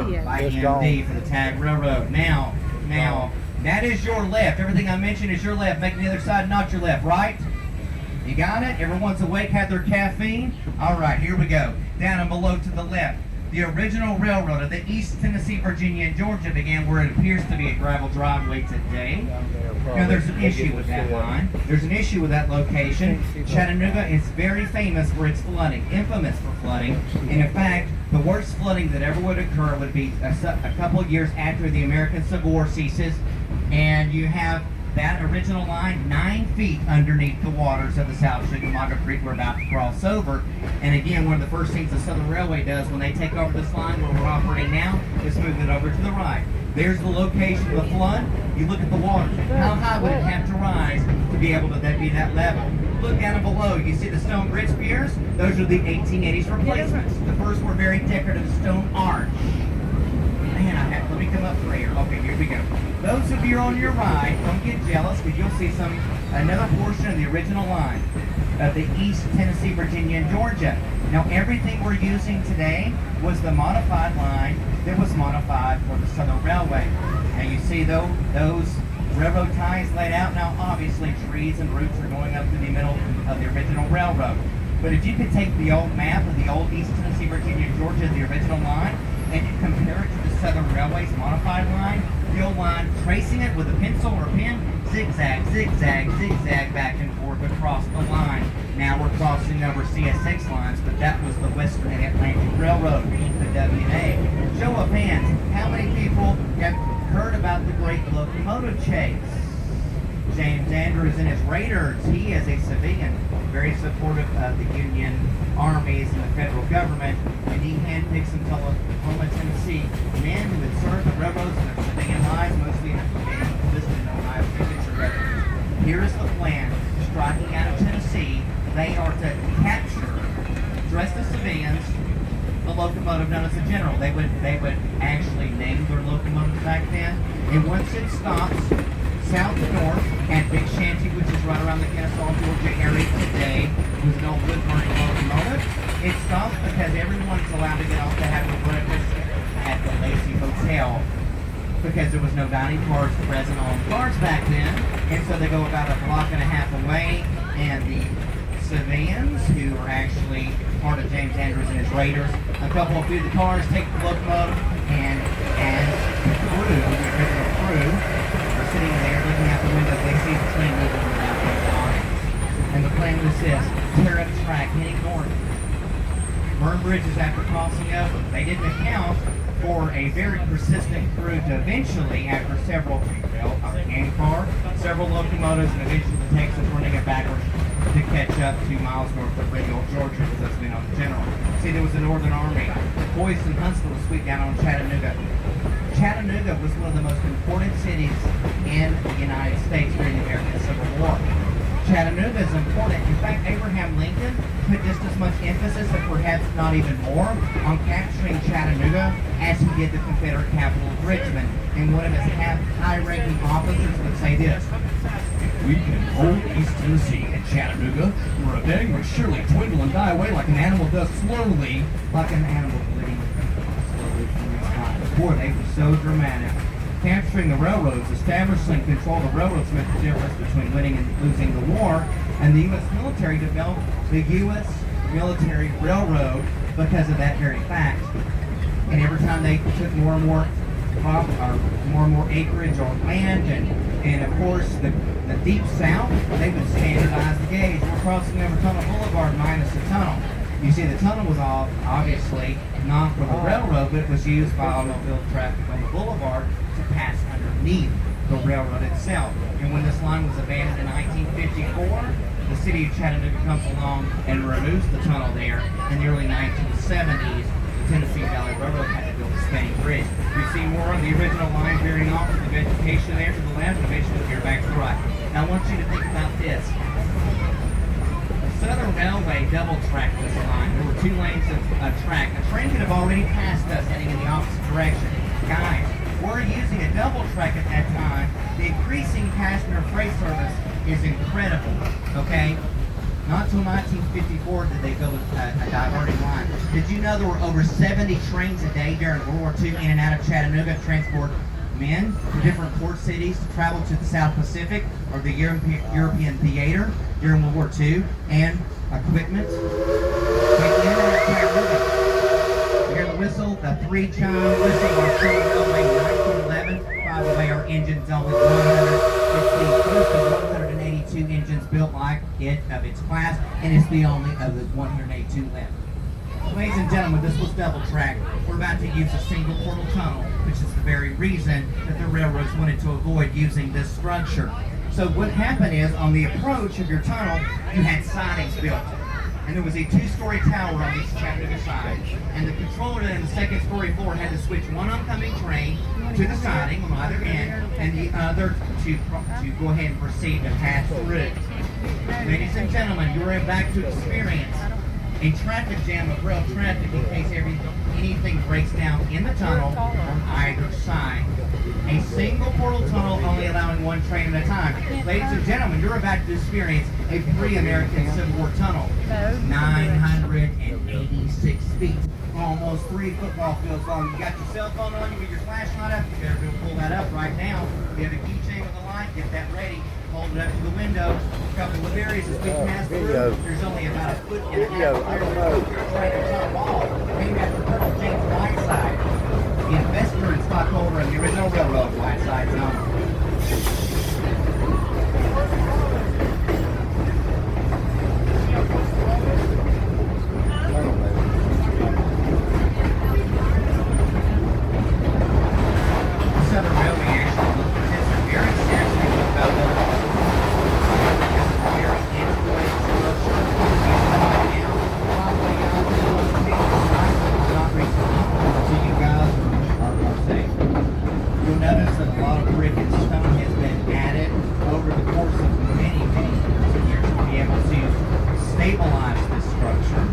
by MD for the tag railroad. Now, that is your left. Everything I mentioned is your left. Making the other side not your left, right? You got it? Everyone's awake, had their caffeine? All right, here we go. Down and below to the left. The original railroad of the East Tennessee, Virginia, and Georgia began where it appears to be a gravel driveway today. Now, there's an issue with that line. There's an issue with that location. Chattanooga is very famous for its flooding, infamous for flooding. And in fact, the worst flooding that ever would occur would be a couple of years after the American Civil War ceases. And you have that original line 9 feet underneath the waters of the South Chickamauga Creek we're about to cross over. And again, one of the first things the Southern Railway does when they take over this line where we're operating now is move it over to the right. There's the location of the flood. You look at the water. How high would it have to rise to be able to be that level? Look down and below. You see the stone bridge piers? Those are the 1880s replacements. The first were very decorative stone arch. Man, let me come up for here. Okay, here we go. Those of you on your right, don't get jealous because you'll see another portion of the original line of the East Tennessee, Virginia, and Georgia. Now, everything we're using today was the modified line that was modified for the Southern Railway. Now, you see those railroad ties laid out. Now, obviously, trees and roots are going up to the middle of the original railroad. But if you could take the old map of the old East Tennessee, Virginia, and Georgia, the original line, and you compare it to the Southern Railway's modified line, the old line, tracing it with a pencil or pen, zigzag, zigzag, zigzag, back and forth across the line. Now we're crossing over CSX lines, but that was the Western Atlantic Railroad, the WNA. Show of hands, how many people have heard about the great locomotive chase? James Andrews and his Raiders, he is a civilian, very supportive of the Union armies and the federal government, and he handpicked some Oklahoma, Tennessee men who had served the railroads in their civilian lives, mostly listed in Ohio signature records. Here is the plan. Striking out of Tennessee, they are to capture, dressed as civilians, the locomotive known as the General. They would actually name their locomotives back then, and once it stops, south to north at Big Shanty, which is right around the Kennesaw, Georgia area today, was an old wood-burning locomotive. It stops because everyone's allowed to get off to have a breakfast at the Lacey Hotel because there was no dining cars present on cars back then. And so they go about a block and a half away, and the civilians who are actually part of James Andrews and his Raiders, a couple of the cars take the locomotive, and as the crew, the original crew, sitting there looking out the window, they see the train moving without those lines. And the plan was this: tear up the track, heading north. Burn bridges after crossing over. They didn't account for a very persistent crew to eventually, after several car, several locomotives, and eventually the Texas running it backwards to catch up 2 miles north of Ringgold, Georgia, with those men on the General. See, there was the Northern Army. Poised and Huntsville was swept down on Chattanooga. Chattanooga was one of the most important cities in the United States during the American Civil War. Chattanooga is important. In fact, Abraham Lincoln put just as much emphasis, and perhaps not even more, on capturing Chattanooga as he did the Confederate capital of Richmond. And one of his high-ranking officers would say this: "We can hold East Tennessee and Chattanooga, where a day will surely dwindle and die away like an animal does slowly, like an animal bleeding slowly from its hind." Boy, they were so dramatic. Capturing the railroads, establishing control of the railroads meant the difference between winning and losing the war, and the U.S. military developed the U.S. Military Railroad because of that very fact. And every time they took more and more acreage on land, and of course the deep south, they would standardize the gauge. We're crossing over Tunnel Boulevard minus the tunnel. You see, the tunnel was obviously not for the railroad, but it was used by automobile traffic on the boulevard to pass underneath the railroad itself. And when this line was abandoned in 1954, the city of Chattanooga comes along and removes the tunnel there. In the early 1970s, the Tennessee Valley Railroad had to build a spanning bridge. You see more of the original line veering off with the vegetation there to the left, and eventually veer back to the right. Now I want you to think about this. Southern Railway double-tracked this line. There were 2 lanes of track. A train could have already passed us heading in the opposite direction. Guys, we're using a double track at that time. The increasing passenger freight service is incredible, okay? Not till 1954 did they build a diverting line. Did you know there were over 70 trains a day during World War II in and out of Chattanooga to transport men to different port cities to travel to the South Pacific or the European theater during World War II and equipment? Okay, in and out of Chattanooga. You hear the whistle, the three-chime whistle of our Sherman Railway in 1911. By the way, our engine's only 100. It's the first of 182 engines built like it of its class, and it's the only of the 182 left. Ladies and gentlemen, this was double track. We're about to use a single portal tunnel, which is the very reason that the railroads wanted to avoid using this structure. So what happened is, on the approach of your tunnel, you had sidings built. And there was a two-story tower on each Chattanooga side. And the controller in the second-story floor had to switch one oncoming train to the siding on either end, and the other to go ahead and proceed to pass through. Ladies and gentlemen, you're about to experience a traffic jam of rail traffic in case anything breaks down in the tunnel on either side. A single portal tunnel only allowing one train at a time. Ladies and gentlemen, you're about to experience a pre-American Civil War tunnel. 986 feet. Almost 3 football fields long. You got your cell phone on you with your flashlight up. You better go pull that up right now. You have a keychain with a light. Get that ready. Hold it up to the window. A couple of areas as we pass through. There's only about a foot and a half clear right on top wall. Named after Colonel James Whiteside, the investor and stockholder in the original railroad Whiteside Zone. Southern Railway actually presents a very sensitive look about the very antiquated structure. Right now, probably out to not recently, so you guys are safe. You'll notice that a lot of brick and stone has been added over the course of many, many years to be able to stabilize this structure.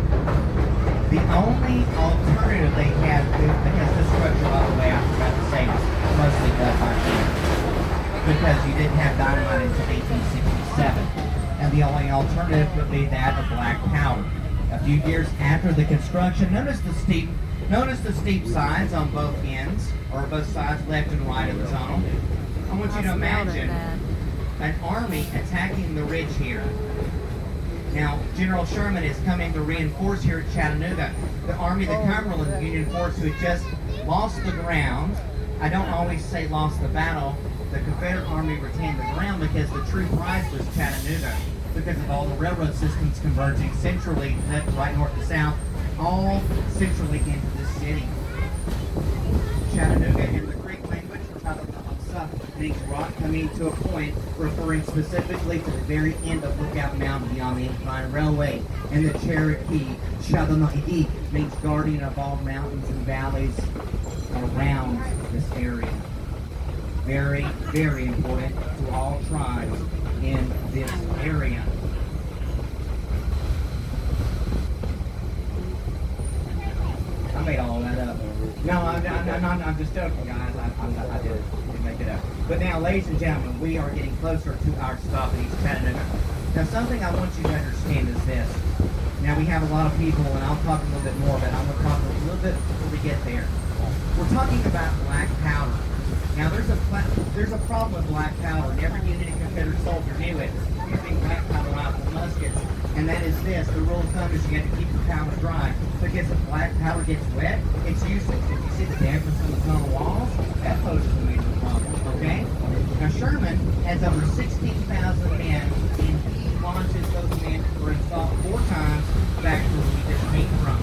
The only alternative they have, because this structure, by the way, I forgot to say, was mostly done by hand, because you didn't have dynamite until 1867. And the only alternative would be that of black powder. A few years after the construction, notice the steep sides on both ends, or both sides, left and right of the tunnel. I want you to imagine an army attacking the ridge here. Now, General Sherman is coming to reinforce here at Chattanooga. The Army of the Cumberland, the Union force who had just lost the ground. I don't always say lost the battle. The Confederate Army retained the ground because the true prize was Chattanooga, because of all the railroad systems converging centrally, left, right, north, to south, all centrally into the city. Chattanooga in the Greek language, means rock coming to a point, referring specifically to the very end of Lookout Mountain beyond the Incline Railway. And the Cherokee, Chattanooga, means guardian of all mountains and valleys around this area. Very, very important to all tribes in this area. I made all that up. No, I'm just joking, guys. I didn't make it up. But now, ladies and gentlemen, we are getting closer to our stop in East Chattanooga. Now, something I want you to understand is this. Now, we have a lot of people, and I'll talk a little bit more, but I'm going to talk a little bit before we get there. We're talking about black powder. Now, there's a problem with black powder, and every Union Confederate soldier knew it, using black powder rifle muskets. And that is this: the rule of thumb is you have to keep the powder dry, because if black powder gets wet, it's useless. If you see the dampness on the tunnel walls, that poses a major problem, okay? Now, Sherman has over 16,000 men, and he launches those men for assault 4 times back to where we just came from.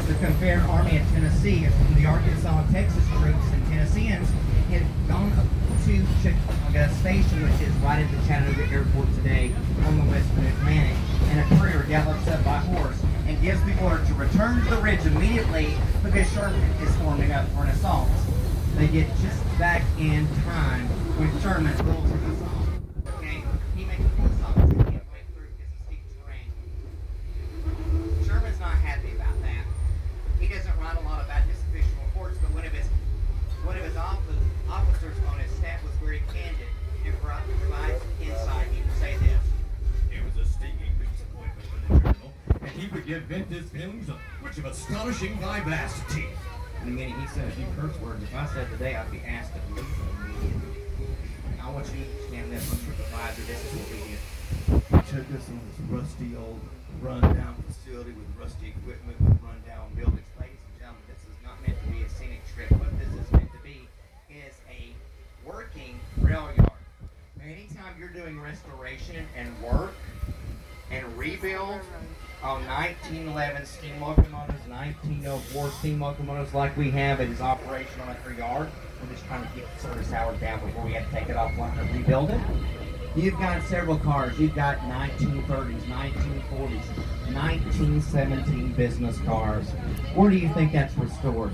The Confederate Army of Tennessee, the Arkansas and Texas troops and Tennesseans, had gone up to Chattanooga Station, which is right at the Chattanooga Airport today on the West Mid-Atlantic, and a courier gallops up by horse and gives the order to return to the ridge immediately because Sherman is forming up for an assault. They get just back in time when Sherman pulls his assault. Okay, he makes the assault to get way through because of steep terrain. Sherman's not happy about that. He doesn't write a lot about his official reports, but one of his officers on his staff was very candid and provides insight. He would say this: "It was a stinging disappointment invent this film's which of astonishing vivacity. In a minute, he said a few curse words. If I said today, I'd be asked to leave. I want you to understand this from the advisor. This is what we did. He took us on this rusty old rundown facility with rusty equipment, with rundown buildings. Ladies and gentlemen, this is not meant to be a scenic trip. What this is meant to be is a working rail yard. Anytime you're doing restoration and work and rebuild on 1911 steam locomotives, 1904 steam locomotives like we have, it is operational at your yard. We're just trying to get the service hours down before we have to take it offline and rebuild it. You've got several cars. You've got 1930s, 1940s, 1917 business cars. Where do you think that's restored?